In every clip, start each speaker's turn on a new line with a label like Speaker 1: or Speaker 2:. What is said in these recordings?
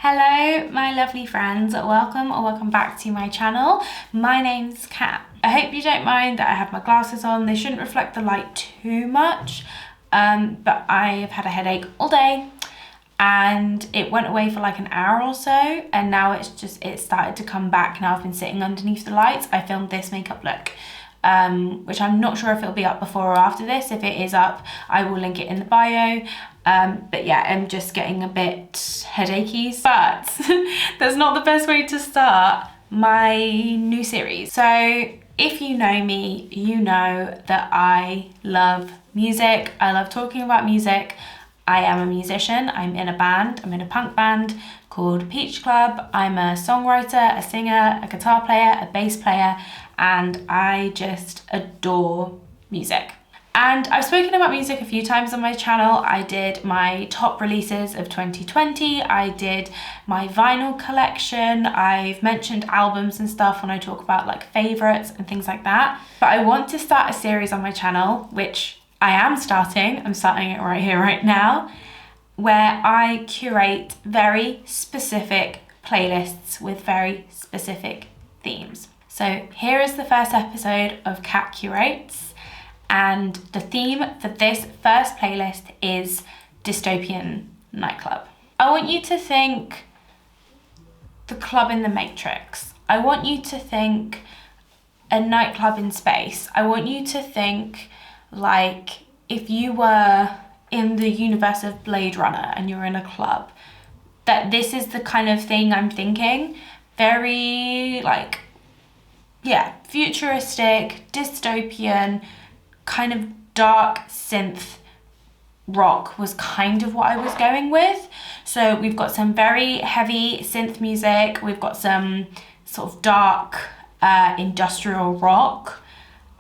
Speaker 1: Hello my lovely friends, welcome back to my channel. My name's Kat. I hope you don't mind that I have my glasses on. They shouldn't reflect the light too much, but I have had a headache all day and it went away for like an hour or so, and now it started to come back. Now I've been sitting underneath the lights. I filmed this makeup look, which I'm not sure if it'll be up before or after this. If it is up, I will link it in the bio. But yeah, I'm just getting a bit headachy, but that's not the best way to start my new series. So if you know me, you know that I love music. I love talking about music. I am a musician. I'm in a band. I'm in a punk band called Peach Club. I'm a songwriter, a singer, a guitar player, a bass player, and I just adore music. And I've spoken about music a few times on my channel. I did my top releases of 2020. I did my vinyl collection. I've mentioned albums and stuff when I talk about like favorites and things like that. But I want to start a series on my channel, which I am starting. I'm starting it right here, right now, where I curate very specific playlists with very specific themes. So here is the first episode of Kat Curates. And the theme for this first playlist is dystopian nightclub. I want you to think the club in the Matrix. I want you to think a nightclub in space. I want you to think like if you were in the universe of Blade Runner and you're in a club, that this is the kind of thing I'm thinking. Very like, yeah, futuristic, dystopian, kind of dark synth rock was kind of what I was going with. So we've got some very heavy synth music, we've got some sort of dark industrial rock,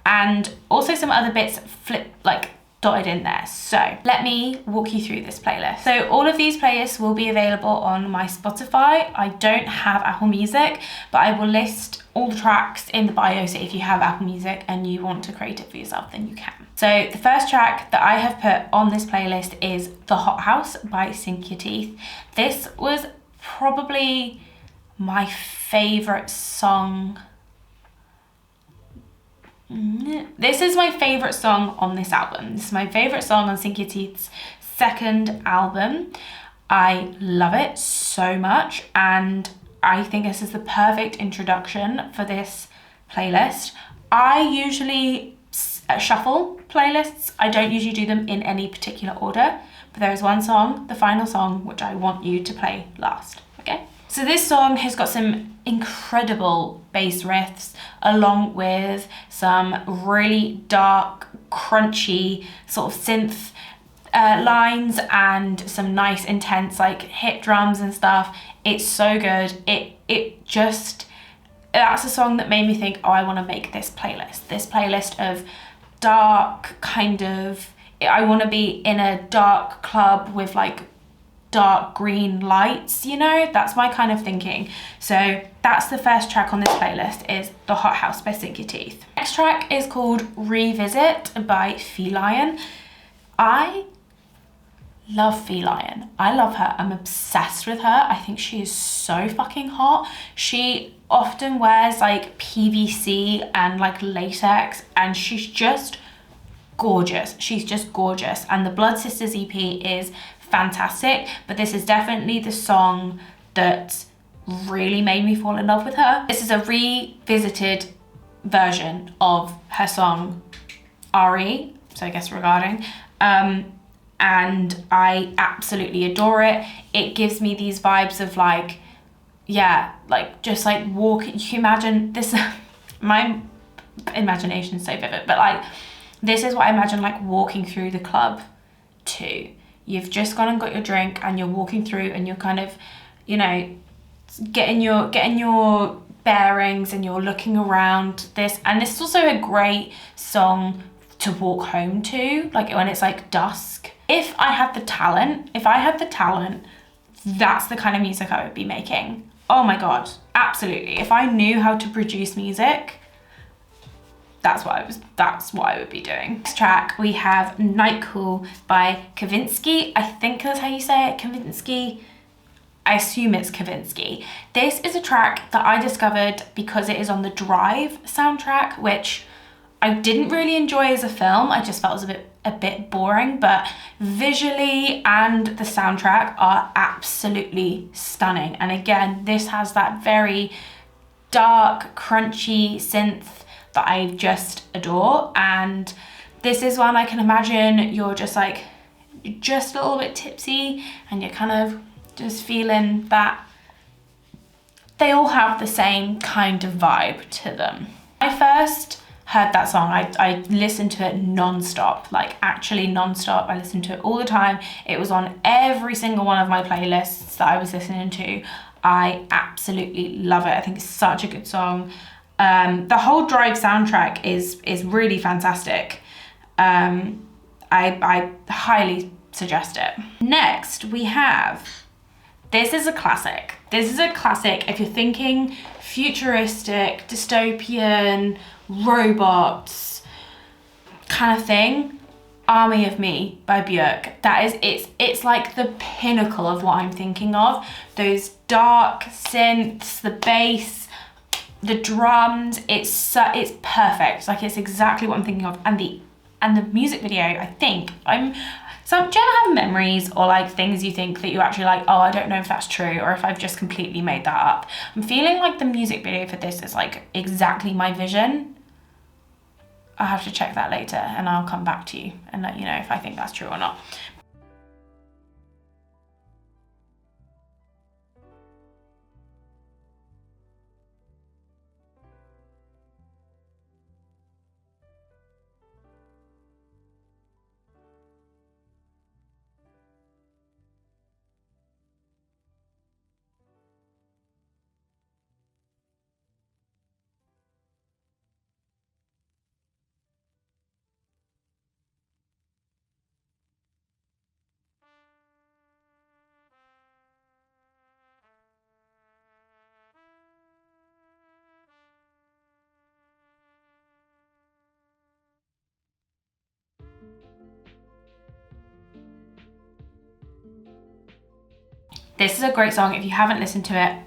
Speaker 1: and also some other bits dotted in there. So let me walk you through this playlist. So all of these playlists will be available on my Spotify. I don't have Apple Music, but I will list all the tracks in the bio, so if you have Apple Music and you want to create it for yourself, then you can. So the first track that I have put on this playlist is The Hot House by synth-y. This was probably my favorite song. This is my favorite song on this album. This is my favorite song on synth-y's second album. I love it so much, and I think this is the perfect introduction for this playlist. I usually shuffle playlists. I don't usually do them in any particular order, but there is one song, the final song, which I want you to play last, okay? So this song has got some incredible bass riffs along with some really dark, crunchy sort of synth lines and some nice intense like hit drums and stuff. It's so good. That's a song that made me think, oh, I want to make this playlist of dark kind of, I want to be in a dark club with like dark green lights, you know, that's my kind of thinking. So that's the first track on this playlist, is The Hot House by synth-y. Next track is called Revisit by Feline. I love Feline. I love her. I'm obsessed with her. I think she is so fucking hot. She often wears like PVC and like latex, and she's just gorgeous. She's just gorgeous. And the Blood Sisters EP is fantastic, but this is definitely the song that really made me fall in love with her. This is a revisited version of her song RE, so I guess regarding, and I absolutely adore it. It gives me these vibes of like, yeah, like just like walking. You can imagine this, my imagination is so vivid, but like this is what I imagine like walking through the club too. You've just gone and got your drink and you're walking through and you're kind of, you know, getting your bearings and you're looking around this. And this is also a great song to walk home to, like when it's like dusk. If I had the talent, that's the kind of music I would be making. Oh my God, absolutely. If I knew how to produce music, that's what I would be doing. Next track, we have Nightcool by Kavinsky. I think that's how you say it, Kavinsky. I assume it's Kavinsky. This is a track that I discovered because it is on the Drive soundtrack, which I didn't really enjoy as a film. I just felt it was a bit boring, but visually and the soundtrack are absolutely stunning. And again, this has that very dark, crunchy synth that I just adore. And this is one I can imagine you're just a little bit tipsy and you're kind of just feeling that they all have the same kind of vibe to them. I first heard that song, I listened to it non-stop, like actually non-stop. I listened to it all the time. It was on every single one of my playlists that I was listening to. I absolutely love it. I think it's such a good song. The whole Drive soundtrack is really fantastic. I highly suggest it. Next we have, this is a classic. This is a classic if you're thinking futuristic, dystopian, robots kind of thing. Army of Me by Bjork. That is, it's like the pinnacle of what I'm thinking of. Those dark synths, the bass, the drums, it's perfect. Like, it's exactly what I'm thinking of. And the music video, I think, so do you ever have memories or like things you think that you actually like, oh, I don't know if that's true or if I've just completely made that up? I'm feeling like the music video for this is like exactly my vision. I'll have to check that later and I'll come back to you and let you know if I think that's true or not. This is a great song. If you haven't listened to it,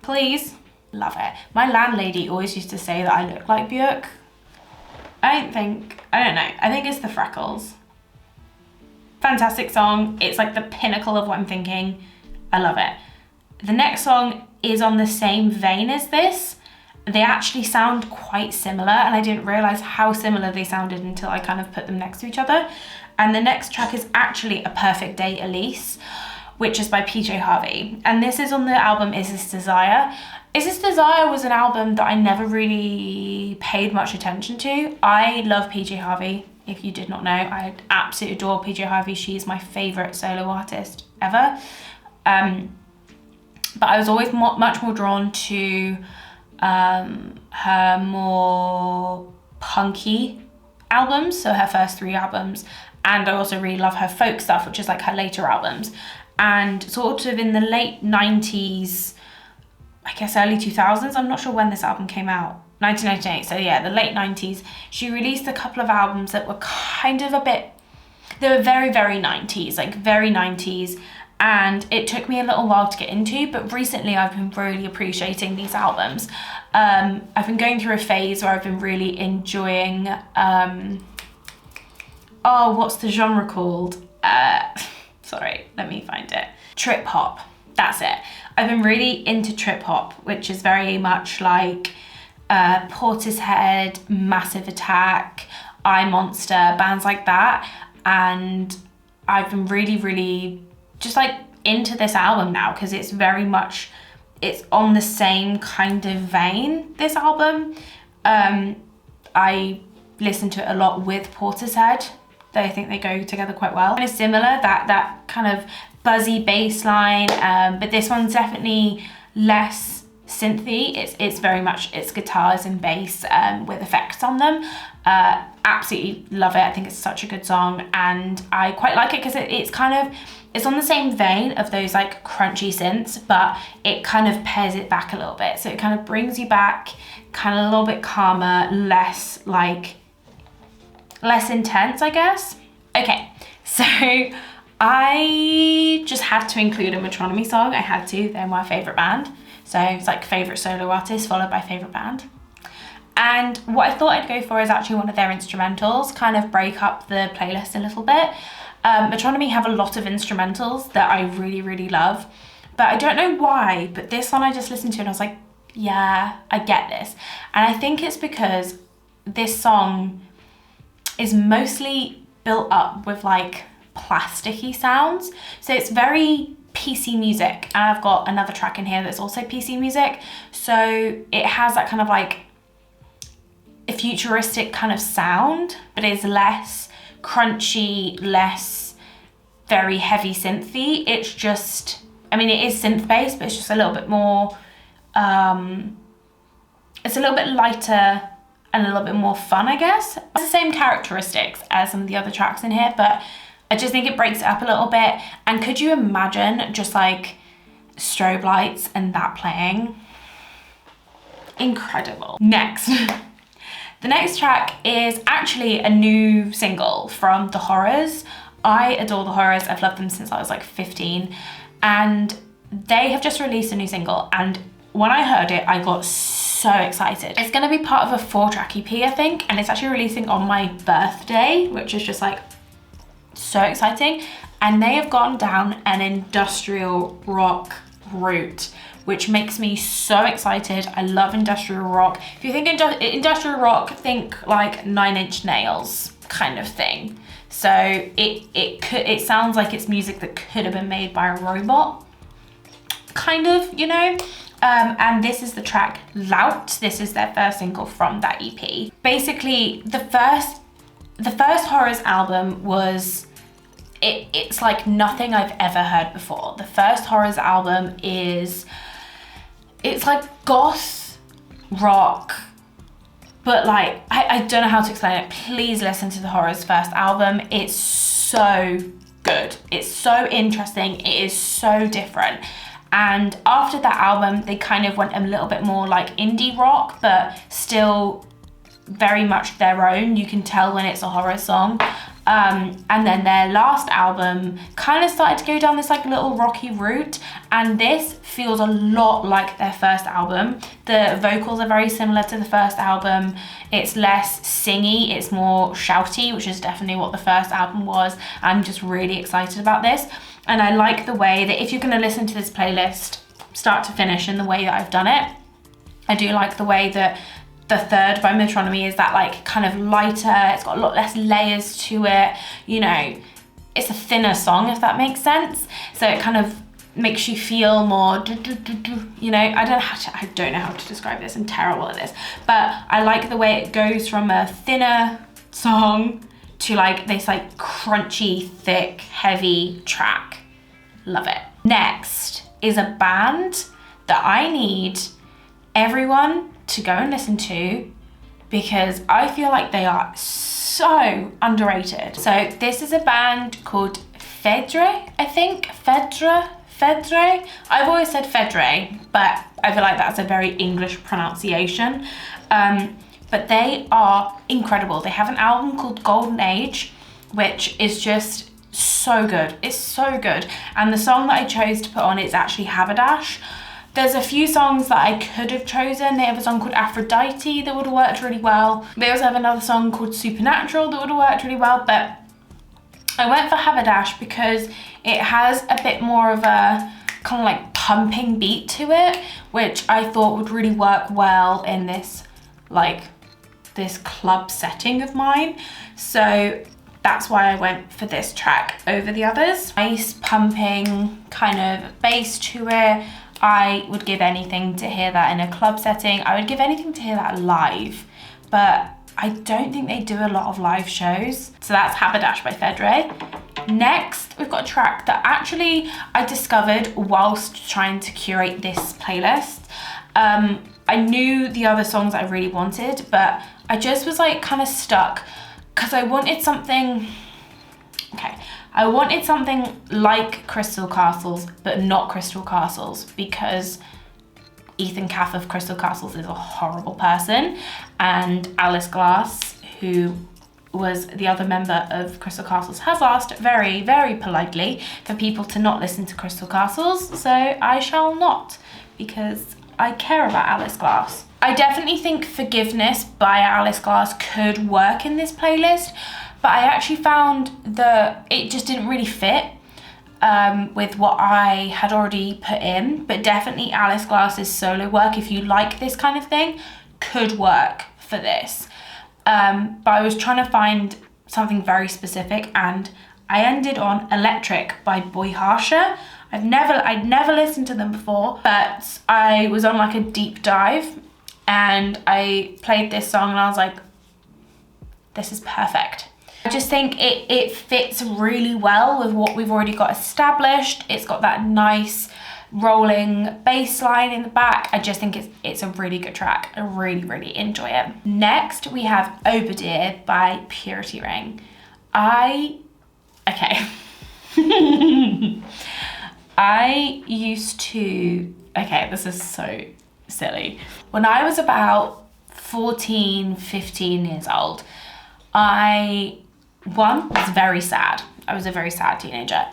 Speaker 1: please, love it. My landlady always used to say that I look like Bjork. I don't know. I think it's the freckles. Fantastic song. It's like the pinnacle of what I'm thinking. I love it. The next song is on the same vein as this. They actually sound quite similar and I didn't realize how similar they sounded until I kind of put them next to each other. And the next track is actually A Perfect Day, Elise, which is by Harvey. And this is on the album Is This Desire. Is This Desire was an album that I never really paid much attention to. I love Harvey. If you did not know, I absolutely adore Harvey. She's my favorite solo artist ever. But I was always much more drawn to her more punky albums, so her first 3 albums. And I also really love her folk stuff, which is like her later albums. And sort of in the late 90s, I guess early 2000s, I'm not sure when this album came out, 1998, so yeah, the late 90s, she released a couple of albums that were kind of they were very, very 90s, like very 90s, and it took me a little while to get into, but recently I've been really appreciating these albums. I've been going through a phase where I've been really enjoying, what's the genre called? Sorry, let me find it. Trip hop, that's it. I've been really into trip hop, which is very much like Portishead, Massive Attack, I Monster, bands like that. And I've been really, really just like into this album now because it's very much, it's on the same kind of vein, this album. I listen to it a lot with Portishead. I think they go together quite well. Kind of similar, that kind of buzzy bass line, but this one's definitely less synthy. It's very much, it's guitars and bass with effects on them. Absolutely love it. I think it's such a good song and I quite like it because it's on the same vein of those like crunchy synths, but it kind of pairs it back a little bit. So it kind of brings you back kind of a little bit calmer, less intense, I guess. Okay, so I just had to include a Metronomy song. I had to, they're my favourite band. So it's like favourite solo artist followed by favourite band. And what I thought I'd go for is actually one of their instrumentals, kind of break up the playlist a little bit. Metronomy have a lot of instrumentals that I really, really love, but I don't know why, but this one I just listened to and I was like, yeah, I get this. And I think it's because this song is mostly built up with like plasticky sounds. So it's very PC music. And I've got another track in here that's also PC music. So it has that kind of like a futuristic kind of sound, but it's less crunchy, less very heavy synthy. It's just, I mean, it is synth based, but it's just a little bit more, it's a little bit lighter and a little bit more fun, I guess. It's the same characteristics as some of the other tracks in here, but I just think it breaks it up a little bit. And could you imagine just like strobe lights and that playing? Incredible. Next. The next track is actually a new single from The Horrors. I adore The Horrors. I've loved them since I was like 15. And they have just released a new single. And when I heard it, I got so excited. It's going to be part of a 4-track EP, I think. And it's actually releasing on my birthday, which is just like so exciting. And they have gone down an industrial rock route, which makes me so excited. I love industrial rock. If you think industrial rock, think like 9 Inch Nails kind of thing. So it sounds like it's music that could have been made by a robot, kind of, you know? And this is the track Lout. This is their first single from that EP. Basically, the first Horrors album was, it's like nothing I've ever heard before. The first Horrors album is, it's like goth rock, but like, I don't know how to explain it. Please listen to the Horrors first album. It's so good. It's so interesting. It is so different. And after that album, they kind of went a little bit more like indie rock, but still very much their own. You can tell when it's a Horror song. And then their last album kind of started to go down this like little rocky route, and this feels a lot like their first album. The vocals are very similar to the first album. It's less singy, it's more shouty, which is definitely what the first album was. I'm just really excited about this, and I like the way that if you're going to listen to this playlist start to finish in the way that I've done it, I do like the way that the third by Metronomy is that like kind of lighter, it's got a lot less layers to it, you know, it's a thinner song, if that makes sense. So it kind of makes you feel more, you know, I don't know how to describe this, I'm terrible at this, but I like the way it goes from a thinner song to like this like crunchy, thick, heavy track. Love it. Next is a band that I need everyone to go and listen to because I feel like they are so underrated. So this is a band called Phedre, I think. Phedre. I've always said Phedre, but I feel like that's a very English pronunciation. But they are incredible. They have an album called Golden Age, which is just so good. It's so good. And the song that I chose to put on is actually Haberdash. There's a few songs that I could have chosen. They have a song called Aphrodite that would have worked really well. They also have another song called Supernatural that would have worked really well, but I went for Haberdash because it has a bit more of a kind of like pumping beat to it, which I thought would really work well in this like this club setting of mine. So that's why I went for this track over the others. Nice pumping kind of bass to it. I would give anything to hear that in a club setting. I would give anything to hear that live, but I don't think they do a lot of live shows. So that's Haberdash by Phedre. Next, we've got a track that actually I discovered whilst trying to curate this playlist. I knew the other songs I really wanted, but I just was like kind of stuck because I wanted something, I wanted something like Crystal Castles, but not Crystal Castles, because Ethan Caff of Crystal Castles is a horrible person, and Alice Glass, who was the other member of Crystal Castles, has asked very, very politely for people to not listen to Crystal Castles, so I shall not, because I care about Alice Glass. I definitely think Forgiveness by Alice Glass could work in this playlist, but I actually found that it just didn't really fit with what I had already put in, but definitely Alice Glass's solo work, if you like this kind of thing, could work for this. But I was trying to find something very specific, and I ended on Electric by Boy Harsher. I'd never listened to them before, but I was on like a deep dive and I played this song and I was like, this is perfect. I just think it fits really well with what we've already got established. It's got that nice rolling bass line in the back. I just think it's a really good track. I really, really enjoy it. Next, we have Obedear by Purity Ring. Okay. I used to, okay, this is so silly. When I was about 14, 15 years old, I was very sad. I was a very sad teenager.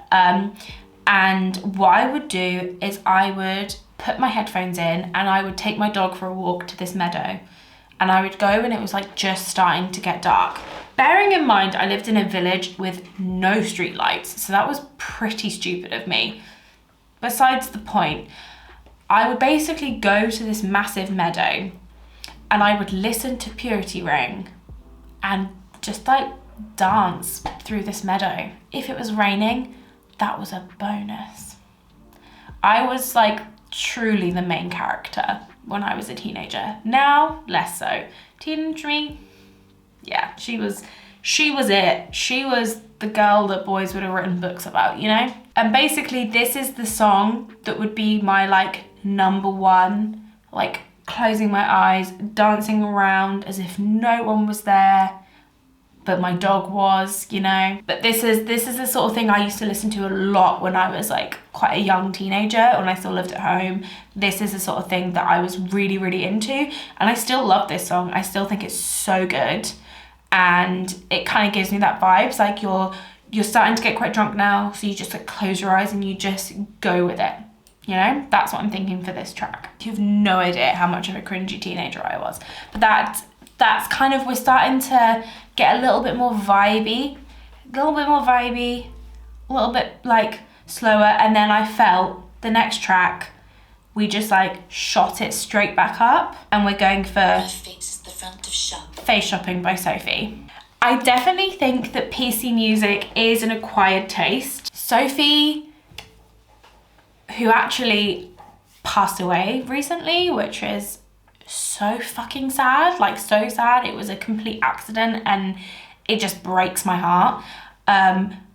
Speaker 1: And what I would do is I would put my headphones in and I would take my dog for a walk to this meadow. And I would go and it was like just starting to get dark. Bearing in mind, I lived in a village with no street lights, so that was pretty stupid of me. Besides the point, I would basically go to this massive meadow and I would listen to Purity Ring and just like dance through this meadow. If it was raining, that was a bonus. I was like truly the main character when I was a teenager. Now, less so. Teenage me, yeah, she was it. She was the girl that boys would have written books about, you know? And basically this is the song that would be my like number one, like closing my eyes, dancing around as if no one was there, but my dog was, you know? But this is the sort of thing I used to listen to a lot when I was like quite a young teenager, when I still lived at home. This is the sort of thing that I was really, really into. And I still love this song. I still think it's so good. And it kind of gives me that vibes, like you're starting to get quite drunk now, so you just like close your eyes and you just go with it. You know, that's what I'm thinking for this track. You have no idea how much of a cringy teenager I was. But that's kind of, we're starting to get a little bit more vibey, a little bit like slower. And then I felt the next track, we just like shot it straight back up and we're going for Face Shopping by SOPHIE. I definitely think that PC music is an acquired taste. SOPHIE, who actually passed away recently, which is so fucking sad, like so sad. It was a complete accident and it just breaks my heart.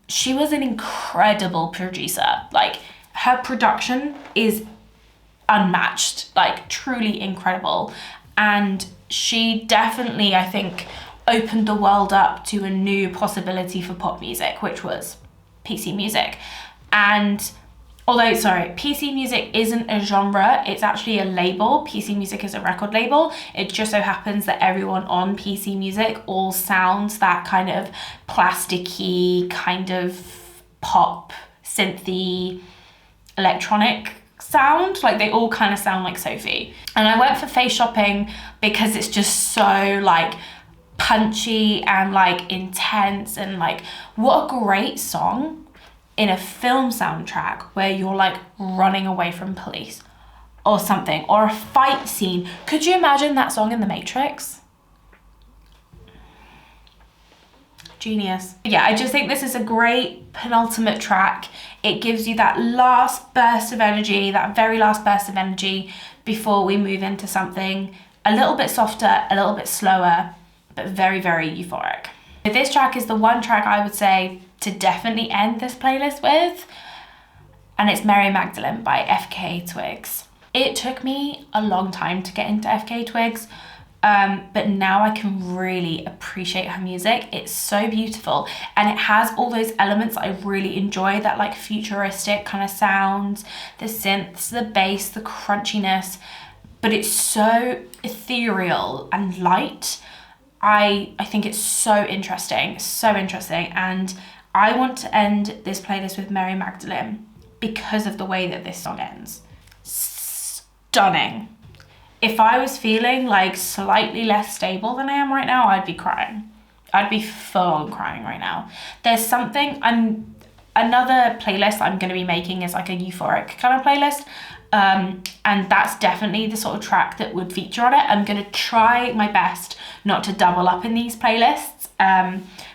Speaker 1: She was an incredible producer. Like her production is unmatched, like truly incredible. And she definitely, I think, opened the world up to a new possibility for pop music, which was PC music. And although, sorry, PC music isn't a genre, it's actually a label. PC music is a record label. It just so happens that everyone on PC music all sounds that kind of plasticky, kind of pop, synth-y, electronic sound. Like they all kind of sound like SOPHIE. And I went for Face Shopping because it's just so like punchy and like intense, and like what a great song in a film soundtrack where you're like running away from police or something, or a fight scene. Could you imagine that song in The Matrix? Genius. Yeah, I just think this is a great penultimate track. It gives you that last burst of energy, that very last burst of energy before we move into something a little bit softer, a little bit slower, but very, very euphoric. This track is the one track I would say to definitely end this playlist with, and it's Mary Magdalene by FK Twigs. It took me a long time to get into FK Twigs, but now I can really appreciate her music. It's so beautiful, and it has all those elements I really enjoy, that like futuristic kind of sounds, the synths, the bass, the crunchiness, but it's so ethereal and light. I think it's so interesting, and I want to end this playlist with Mary Magdalene because of the way that this song ends. Stunning. If I was feeling like slightly less stable than I am right now, I'd be crying. I'd be full on crying right now. There's something, another playlist I'm going to be making is like a euphoric kind of playlist. And that's definitely the sort of track that would feature on it. I'm going to try my best not to double up in these playlists.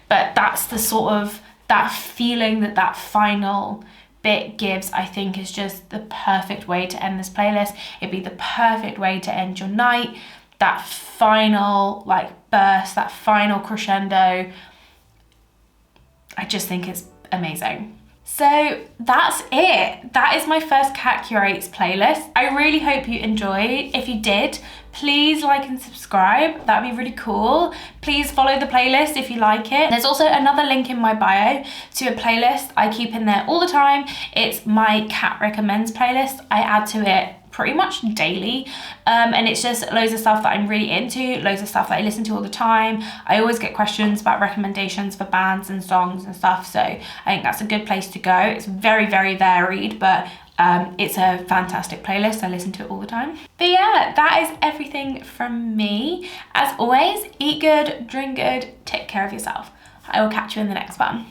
Speaker 1: But that's the sort of, that feeling that final bit gives, I think, is just the perfect way to end this playlist. It'd be the perfect way to end your night. That final like burst, that final crescendo, I just think it's amazing. So that's it. That is my first Cat Curates playlist. I really hope you enjoyed. If you did, please like and subscribe. That'd be really cool. Please follow the playlist if you like it. There's also another link in my bio to a playlist I keep in there all the time. It's my Cat Recommends playlist. I add to it pretty much daily, and it's just loads of stuff that I'm really into, loads of stuff that I listen to all the time. I always get questions about recommendations for bands and songs and stuff, so I think that's a good place to go. It's very, very varied, but it's a fantastic playlist. I listen to it all the time. But yeah, that is everything from me. As always, eat good, drink good, take care of yourself. I will catch you in the next one.